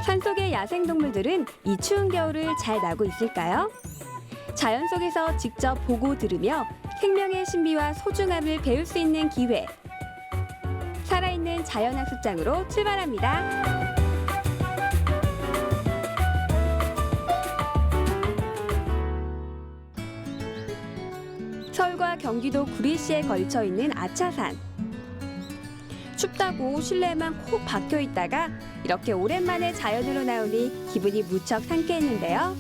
산속의 야생동물들은 이 추운 겨울을 잘 나고 있을까요? 자연 속에서 직접 보고 들으며 생명의 신비와 소중함을 배울 수 있는 기회. 살아있는 자연학습장으로 출발합니다. 서울과 경기도 구리시에 걸쳐 있는 아차산. 춥다고 실내에만 콕 박혀 있다가 이렇게 오랜만에 자연으로 나오니 기분이 무척 상쾌했는데요.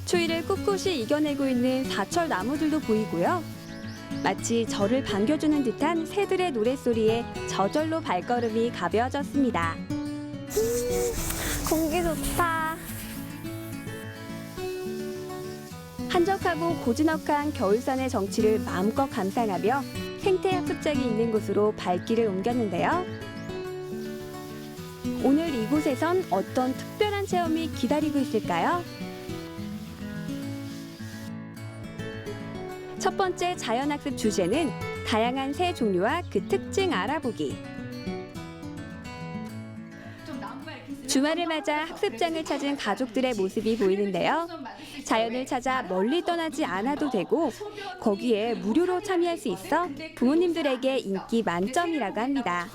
추위를 꿋꿋이 이겨내고 있는 사철 나무들도 보이고요. 마치 저를 반겨주는 듯한 새들의 노랫소리에 저절로 발걸음이 가벼워졌습니다. 공기 좋다. 한적하고 고즈넉한 겨울산의 정취를 마음껏 감상하며 생태학습장이 있는 곳으로 발길을 옮겼는데요. 오늘 이곳에선 어떤 특별한 체험이 기다리고 있을까요? 첫 번째 자연학습 주제는 다양한 새 종류와 그 특징 알아보기. 주말을 맞아 학습장을 찾은 가족들의 모습이 보이는데요. 자연을 찾아 멀리 떠나지 않아도 되고 거기에 무료로 참여할 수 있어 부모님들에게 인기 만점이라고 합니다.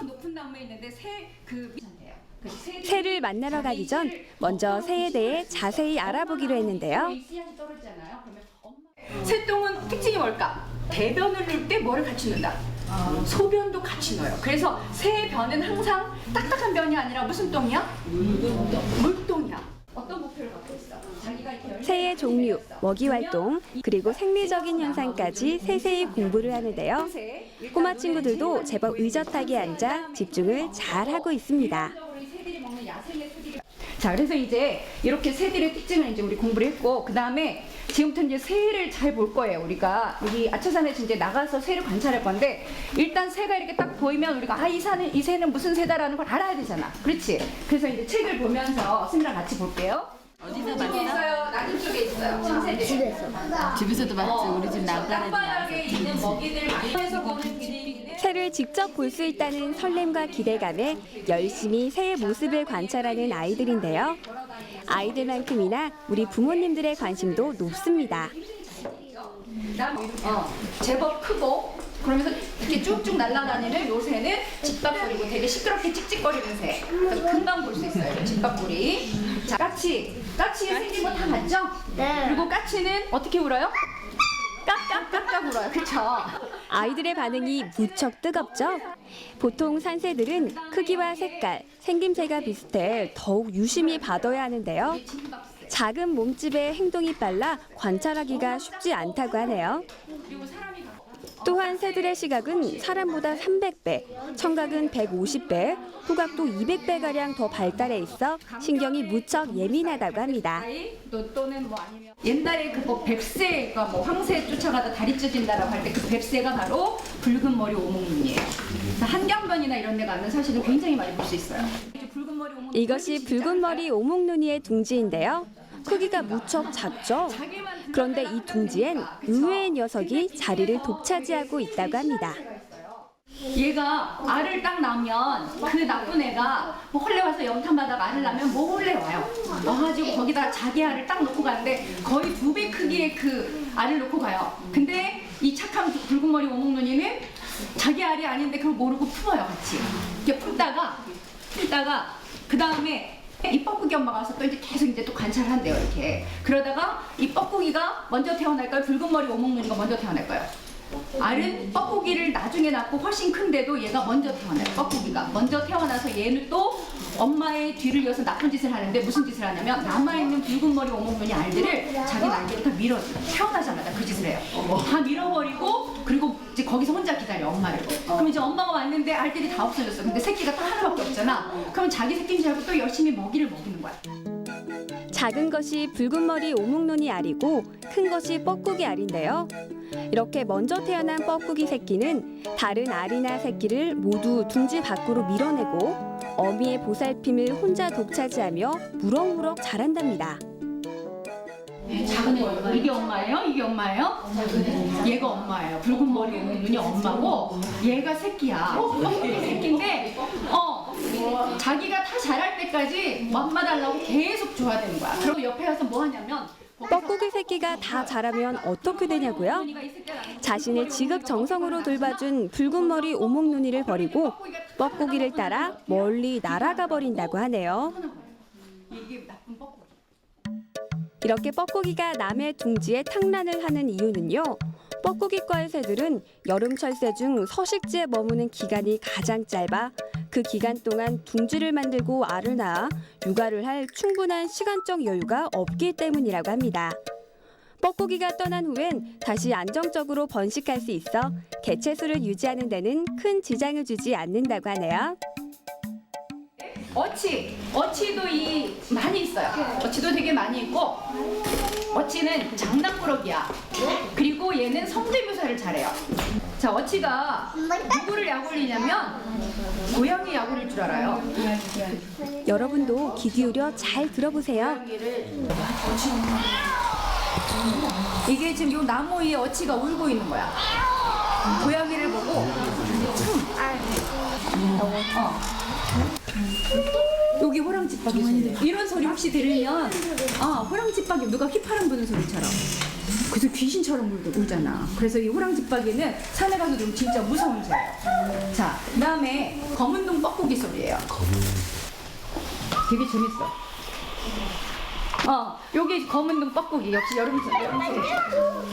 새를 만나러 가기 전 먼저 새에 대해 자세히 알아보기로 했는데요. 새똥은 특징이 뭘까? 대변을 넣을 때 뭐를 같이 넣는다? 소변도 같이 넣어요. 그래서 새의 변은 항상 딱딱한 변이 아니라 무슨 똥이야? 물똥이야. 어떤 목표를 갖고 있어? 자기가 이렇게 새의 종류, 먹이 활동, 그리고 생리적인 현상까지 세세히 공부를 하는데요. 꼬마 친구들도 제법 의젓하게 앉아 집중을 잘 하고 있습니다. 자, 그래서 이제 이렇게 새들의 특징을 이제 우리 공부를 했고, 그 다음에 지금부터 이제 새를 잘 볼 거예요. 우리가 여기 아차산에서 이제 나가서 새를 관찰할 건데, 일단 새가 이렇게 딱 보이면 우리가 이 새는 무슨 새다라는 걸 알아야 되잖아. 그렇지? 그래서 이제 책을 보면서 스미랑 같이 볼게요. 어디서 쪽에 있어요? 낮은 쪽에 있어요. 참새들. 집에서도 봤지. 우리 집 땅바닥에 나가는 있는 먹이들 많이 해서 보는 길이. 새를 직접 볼 수 있다는 설렘과 기대감에 열심히 새의 모습을 관찰하는 아이들인데요. 아이들만큼이나 우리 부모님들의 관심도 높습니다. 제법 크고 그러면서 이렇게 쭉쭉 날아다니는 요 새는 집밥꿀이고 되게 시끄럽게 찍찍거리는 새. 그래서 금방 볼 수 있어요. 집밥꿀이. 자, 까치 생긴 거 다 봤죠? 네. 그리고 까치는 어떻게 울어요? 깍깍깍깍 울어요. 그렇죠? 아이들의 반응이 무척 뜨겁죠? 보통 산새들은 크기와 색깔, 생김새가 비슷해 더욱 유심히 봐둬야 하는데요. 작은 몸집에 행동이 빨라 관찰하기가 쉽지 않다고 하네요. 또한 새들의 시각은 사람보다 300배, 청각은 150배, 후각도 200배가량 더 발달해 있어 신경이 무척 예민하다고 합니다. 또는 뭐 아니면 옛날에 그 뱁새가 황새 쫓아가다 다리 찢어진다라고 할 때 그 뱁새가 바로 붉은 머리 오목눈이에요. 한강변이나 이런 데 가면 사실은 굉장히 많이 볼 수 있어요. 붉은 머리 오목눈이 이것이 붉은 머리 오목눈이의 둥지인데요. 크기가 무척 작죠? 그런데 이 둥지엔 의외의 녀석이 자리를 독차지하고 있다고 합니다. 얘가 알을 딱 낳으면 그 나쁜 애가 뭐 헐레 와서 염탐하다가 알을 낳으면 뭐 헐레 와요. 와가지고 거기다가 자기 알을 딱 놓고 가는데 거의 2배 크기의 그 알을 놓고 가요. 근데 이 착한 붉은 머리 오목눈이는 자기 알이 아닌데 그걸 모르고 품어요, 같이. 이렇게 품다가 그 다음에 이 뻐꾸기 엄마가 와서 또 이제 계속 이제 또 관찰을 한대요, 이렇게. 그러다가 이 뻐꾸기가 먼저 태어날까요? 붉은 머리 오목눈이가 먼저 태어날까요? 알은 뻐꾸기를 나중에 낳고 훨씬 큰데도 얘가 먼저 태어나요. 뻐꾸기가 먼저 태어나서 얘는 또 엄마의 뒤를 이어서 나쁜 짓을 하는데 무슨 짓을 하냐면 남아있는 붉은 머리 오목눈이 알들을 자기 날개로 다 밀어줘요. 태어나자마자 그 짓을 해요. 다 밀어버리고 그리고 이제 거기서 혼자 기다려, 엄마를. 그럼 이제 엄마가 왔는데 알들이 다 없어졌어. 근데 새끼가 딱 하나밖에 없잖아. 그럼 자기 새끼인 줄 알고 또 열심히 먹이를 먹이는 거야. 작은 것이 붉은 머리 오목눈이 알이고 큰 것이 뻐꾸기 알인데요. 이렇게 먼저 태어난 뻐꾸기 새끼는 다른 알이나 새끼를 모두 둥지 밖으로 밀어내고 어미의 보살핌을 혼자 독차지하며 무럭무럭 자란답니다. 작은 애 이게 엄마예요? 이게 엄마예요? 얘가 엄마예요. 붉은 머리 오목눈이 엄마고 얘가 새끼야. 뻐꾸기 새끼인데 자기가 다 자랄 때까지 맘마 달라고 계속 줘야 되는 거야. 그리고 옆에 가서 뭐 하냐면 뻐꾸기 새끼가 다 자라면 어떻게 되냐고요? 자신을 지극정성으로 돌봐준 붉은 머리 오목눈이를 버리고 뻐꾸기를 따라 멀리 날아가 버린다고 하네요. 이게 나쁜 뻐꾸기. 이렇게 뻐꾸기가 남의 둥지에 탕란을 하는 이유는요. 뻐꾸기과의 새들은 여름철 새 중 서식지에 머무는 기간이 가장 짧아 그 기간 동안 둥지를 만들고 알을 낳아 육아를 할 충분한 시간적 여유가 없기 때문이라고 합니다. 뻐꾸기가 떠난 후엔 다시 안정적으로 번식할 수 있어 개체수를 유지하는 데는 큰 지장을 주지 않는다고 하네요. 어치도 많이 있어요. 어치도 되게 많이 있고, 어치는 장난꾸러기야. 그리고 얘는 성대묘사를 잘해요. 자, 어치가 누구를 약올리냐면 고양이 약올릴 줄 알아요. 여러분도 귀 기울여 잘 들어보세요. 이게 지금 요 나무 위에 어치가 울고 있는 거야. 고양이를 보고 여기 호랑지박이 소리. 이런 소리 혹시 들으면 호랑지박이 누가 휘파람 부는 소리처럼. 그래서 귀신처럼 울잖아. 그래서 이 호랑지박이는 산에 가서 들으면 진짜 무서운 소리예요. 자, 그다음에 검은둥 뻐꾸기 소리예요. 되게 재밌어. 여기 검은둥 뻐꾸기 역시 여름 소리.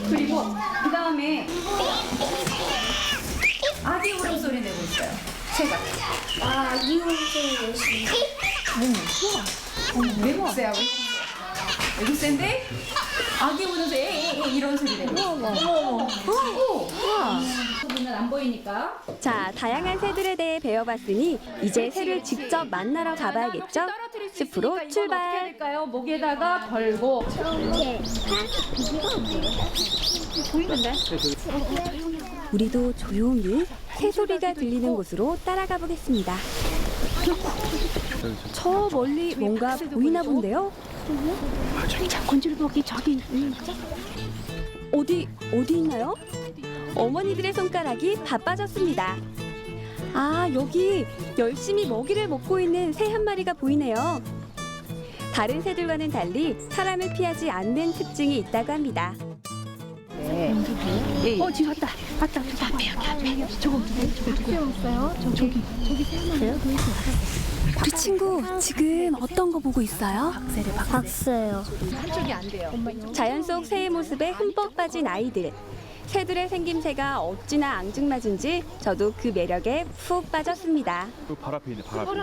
그리고 그다음에 아기 울음소리 내고 있어요. 새가. 이 옷을 외국새야. 외국새인데 아기 울면서 에에에 이런 소리 내고. 어머. 안 보이니까. 자, 다양한 새들에 대해 배워봤으니 이제 새를 직접 만나러 가봐야겠죠? 숲으로 출발! 될까요? 목에다가 걸고. 우리도 조용히 새소리가 들리는 곳으로 따라가 보겠습니다. 저 멀리 뭔가 보이나 본데요? 어디 있나요? 어머니들의 손가락이 바빠졌습니다. 아, 여기 열심히 먹이를 먹고 있는 새 한 마리가 보이네요. 다른 새들과는 달리 사람을 피하지 않는 특징이 있다고 합니다. 지금 왔다. 우리 친구 지금 어떤 거 보고 있어요? 박새요. 자연 속 새의 모습에 흠뻑 빠진 아이들. 새들의 생김새가 어찌나 앙증맞은지 저도 그 매력에 푹 빠졌습니다. 발 앞에 있네, 발 앞에.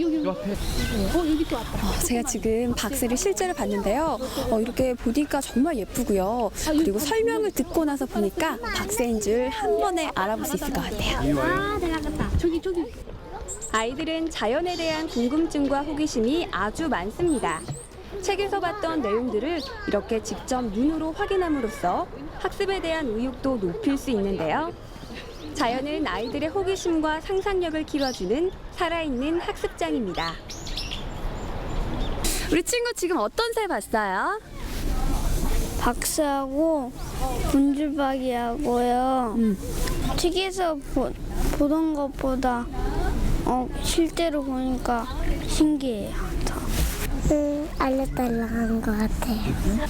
여기. 앞에. 제가 지금 박새를 실제로 봤는데요. 이렇게 보니까 정말 예쁘고요. 그리고 설명을 듣고 나서 보니까 박새인 줄 한 번에 알아볼 수 있을 것 같아요. 내가 갔다. 저기. 아이들은 자연에 대한 궁금증과 호기심이 아주 많습니다. 책에서 봤던 내용들을 이렇게 직접 눈으로 확인함으로써 학습에 대한 의욕도 높일 수 있는데요. 자연은 아이들의 호기심과 상상력을 키워주는 살아있는 학습장입니다. 우리 친구 지금 어떤 새 봤어요? 박새하고 분줄박이하고요. TV에서 보던 것보다 실제로 보니까 신기해요. 알록달록한 것 같아요.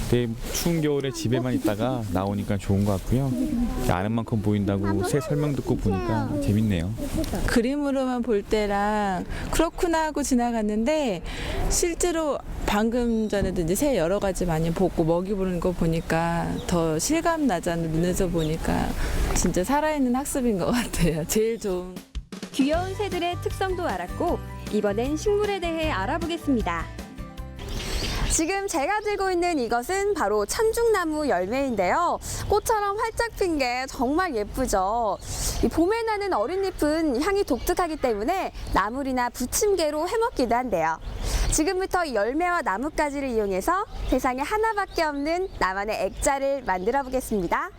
되게 추운 겨울에 집에만 있다가 나오니까 좋은 것 같고요. 아는 만큼 보인다고 새 설명 듣고 보니까 재밌네요. 그림으로만 볼 때랑 그렇구나 하고 지나갔는데 실제로 방금 전에도 이제 새 여러 가지 많이 보고 먹이 보는 거 보니까 더 실감 나잖아요. 눈에서 보니까 진짜 살아있는 학습인 것 같아요. 제일 좋은. 귀여운 새들의 특성도 알았고 이번엔 식물에 대해 알아보겠습니다. 지금 제가 들고 있는 이것은 바로 참중나무 열매인데요. 꽃처럼 활짝 핀 게 정말 예쁘죠. 이 봄에 나는 어린 잎은 향이 독특하기 때문에 나물이나 부침개로 해먹기도 한대요. 지금부터 이 열매와 나뭇가지를 이용해서 세상에 하나밖에 없는 나만의 액자를 만들어 보겠습니다.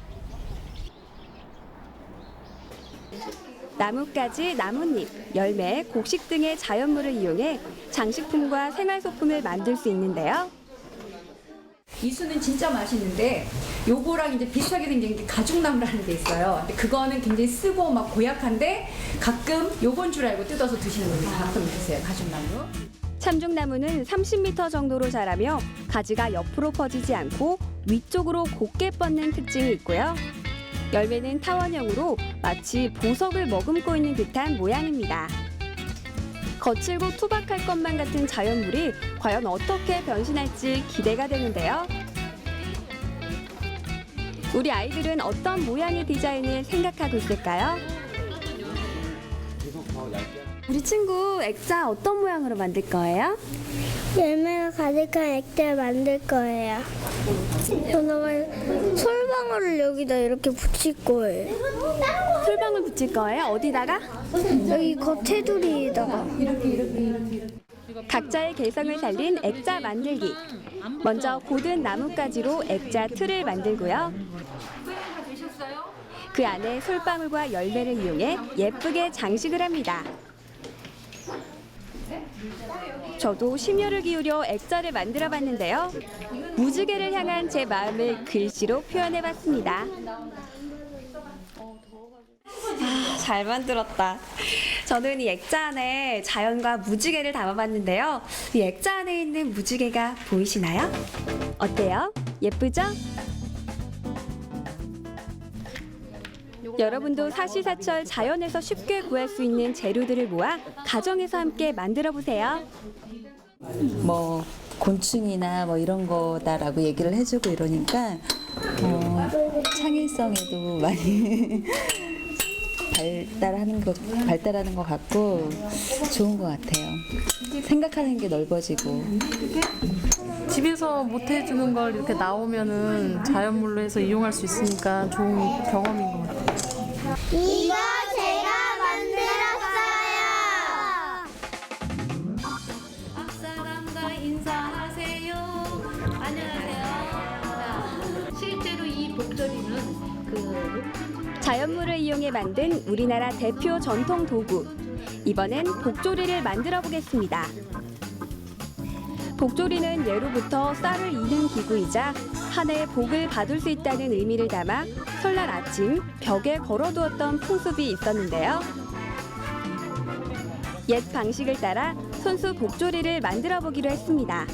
나뭇가지, 나뭇잎, 열매, 곡식 등의 자연물을 이용해 장식품과 생활소품을 만들 수 있는데요. 이수는 진짜 맛있는데 요거랑 이제 비슷하게 생긴 게 가죽나무라는 게 있어요. 근데 그거는 굉장히 쓰고 막 고약한데 가끔 요건 줄 알고 뜯어서 드시는 분들 가끔 있으세요. 가죽나무. 참중나무는 30m 정도로 자라며 가지가 옆으로 퍼지지 않고 위쪽으로 곧게 뻗는 특징이 있고요. 열매는 타원형으로 마치 보석을 머금고 있는 듯한 모양입니다. 거칠고 투박할 것만 같은 자연물이 과연 어떻게 변신할지 기대가 되는데요. 우리 아이들은 어떤 모양의 디자인을 생각하고 있을까요? 우리 친구 액자 어떤 모양으로 만들 거예요? 열매가 가득한 액자를 만들 거예요. 저는 솔방울을 여기다 이렇게 붙일 거예요. 솔방울 붙일 거예요? 어디다가? 여기 겉테두리에다가. 각자의 개성을 살린 액자 만들기. 먼저 고든 나뭇가지로 액자 틀을 만들고요. 그 안에 솔방울과 열매를 이용해 예쁘게 장식을 합니다. 저도 심혈을 기울여 액자를 만들어 봤는데요. 무지개를 향한 제 마음을 글씨로 표현해 봤습니다. 잘 만들었다. 저는 이 액자 안에 자연과 무지개를 담아봤는데요. 이 액자 안에 있는 무지개가 보이시나요? 어때요? 예쁘죠? 여러분도 사시사철 자연에서 쉽게 구할 수 있는 재료들을 모아 가정에서 함께 만들어 보세요. 뭐 곤충이나 뭐 이런 거다라고 얘기를 해주고 이러니까 창의성에도 많이 발달하는 것 같고 좋은 것 같아요. 생각하는 게 넓어지고. 집에서 못 해주는 걸 이렇게 나오면은 자연물로 해서 이용할 수 있으니까 좋은 경험인 것 같아요. 이거 제가 만들었어요. 앞사람과 인사하세요. 안녕하세요. 실제로 이 복돌이는 자연물을 이용해 만든 우리나라 대표 전통 도구. 이번엔 복조리를 만들어 보겠습니다. 복조리는 예로부터 쌀을 이는 기구이자 한 해의 복을 받을 수 있다는 의미를 담아 설날 아침 벽에 걸어두었던 풍습이 있었는데요. 옛 방식을 따라 손수 복조리를 만들어 보기로 했습니다.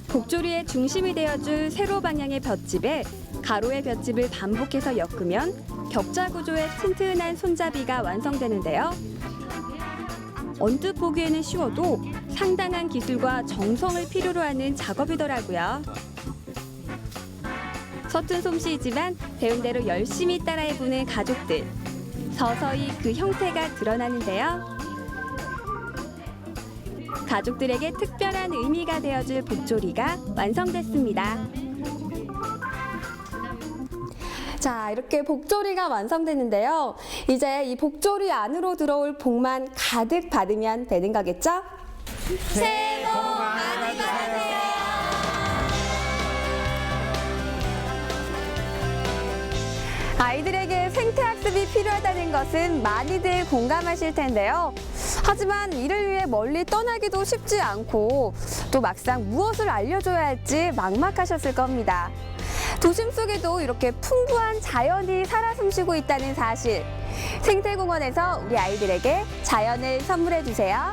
복조리의 중심이 되어줄 세로 방향의 볏짚에 가로의 볏짚을 반복해서 엮으면 격자 구조의 튼튼한 손잡이가 완성되는데요. 언뜻 보기에는 쉬워도 상당한 기술과 정성을 필요로 하는 작업이더라고요. 서툰 솜씨이지만 배운 대로 열심히 따라해보는 가족들. 서서히 그 형태가 드러나는데요. 가족들에게 특별한 의미가 되어줄 복조리가 완성됐습니다. 자, 이렇게 복조리가 완성됐는데요. 이제 이 복조리 안으로 들어올 복만 가득 받으면 되는 거겠죠? 새해 복 많이 받으세요. 아이들에게 생태학습이 필요하다는 것은 많이들 공감하실 텐데요. 하지만 이를 위해 멀리 떠나기도 쉽지 않고 또 막상 무엇을 알려줘야 할지 막막하셨을 겁니다. 도심 속에도 이렇게 풍부한 자연이 살아 숨쉬고 있다는 사실. 생태공원에서 우리 아이들에게 자연을 선물해 주세요.